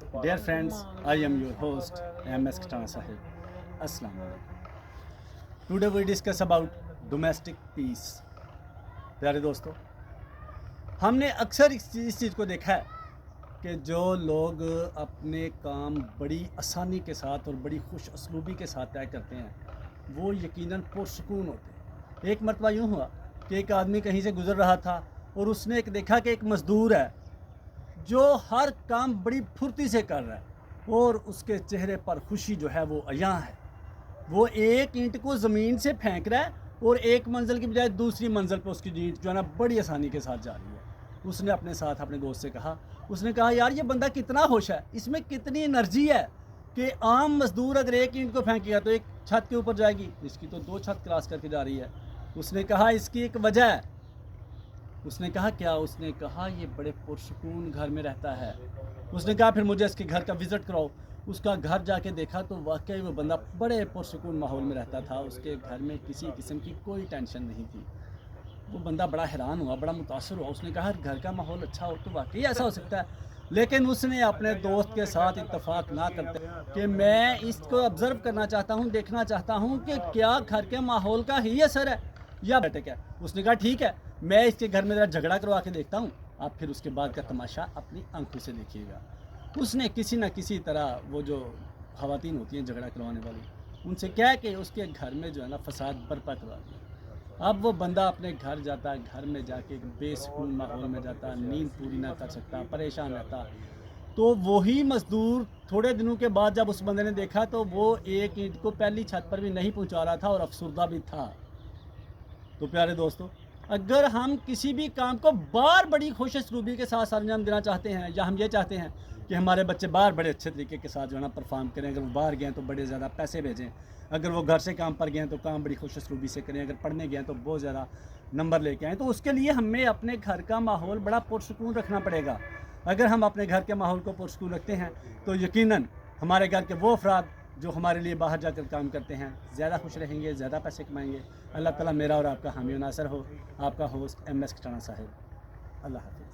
Dear friends, I am your host MS Khatana Sahib. Assalamu alaikum. Today we discuss about domestic peace. प्यारे दोस्तों, हमने अक्सर इस चीज़ को देखा है कि जो लोग अपने काम बड़ी आसानी के साथ और बड़ी खुश असलूबी के साथ तय करते हैं वो यकीनन पुरसुकून होते हैं। एक मरतबा यूँ हुआ कि एक आदमी कहीं से गुज़र रहा था और उसने एक देखा कि एक मज़दूर है जो हर काम बड़ी फुर्ती से कर रहा है और उसके चेहरे पर खुशी जो है वो अयां है। वो एक ईंट को ज़मीन से फेंक रहा है और एक मंजिल की बजाय दूसरी मंजिल पर उसकी ईंट जो है ना बड़ी आसानी के साथ जा रही है। उसने अपने साथ अपने दोस्त से कहा, उसने कहा यार ये बंदा कितना होश है, इसमें कितनी एनर्जी है कि आम मजदूर अगर एक ईंट को फेंकेगा तो एक छत के ऊपर जाएगी, इसकी तो 2 छत क्रॉस करके जा रही है। उसने कहा इसकी एक वजह है। उसने कहा क्या? उसने कहा ये बड़े पुरसुकून घर में रहता है। उसने कहा फिर मुझे इसके घर का विज़िट कराओ। उसका घर जाके देखा तो वाकई वो बंदा बड़े पुरसुकून माहौल में रहता था। उसके घर में किसी किस्म की कोई टेंशन नहीं थी। वो बंदा बड़ा हैरान हुआ, बड़ा मुतासर हुआ। उसने कहा घर का माहौल अच्छा हो तो वाकई ऐसा हो सकता है। लेकिन उसने अपने दोस्त के साथ इत्तेफाक ना करते कि मैं इसको ऑब्ज़र्व करना चाहता हूँ, देखना चाहता हूँ कि क्या घर के माहौल का ही असर है या बेटे क्या। उसने कहा ठीक है, मैं इसके घर में ज़रा झगड़ा करवा के देखता हूँ, आप फिर उसके बाद का तमाशा अपनी आंखों से देखिएगा। उसने किसी न किसी तरह वो जो ख़वातीन होती हैं झगड़ा करवाने वाली, उनसे कह के उसके घर में जो है ना फसाद बर्पा करवा दिया। अब वो बंदा अपने घर जाता, घर में जाके एक बेसुकून माहौल में जाता, नींद पूरी ना कर सकता, परेशान रहता। तो वही मज़दूर थोड़े दिनों के बाद जब उस बंदे ने देखा तो वो एक ईंट को पहली छत पर भी नहीं पहुंचा रहा था और अफसुर्दा भी था। तो प्यारे दोस्तों, अगर हम किसी भी काम को बाहर बड़ी खुश असलूबी के साथ अंजाम देना चाहते हैं, या हम ये चाहते हैं कि हमारे बच्चे बाहर बड़े अच्छे तरीके के साथ जो है ना परफॉर्म करें, अगर वो बाहर गए हैं तो बड़े ज़्यादा पैसे भेजें, अगर वो घर से काम पर गए हैं तो काम बड़ी खुश असलूबी से करें, अगर पढ़ने गए हैं तो बहुत ज़्यादा नंबर लेके आएँ, तो उसके लिए हमें अपने घर का माहौल बड़ा पुरसुकून रखना पड़ेगा। अगर हम अपने घर के माहौल को पुरसुकून रखते हैं तो यकीनन हमारे घर के वो अफराद जो हमारे लिए बाहर जाकर काम करते हैं ज़्यादा खुश रहेंगे, ज़्यादा पैसे कमाएंगे। अल्लाह ताला मेरा और आपका हामी नासर हो। आपका होस्ट MS खटाना साहिब। अल्लाह हाफ़िज़।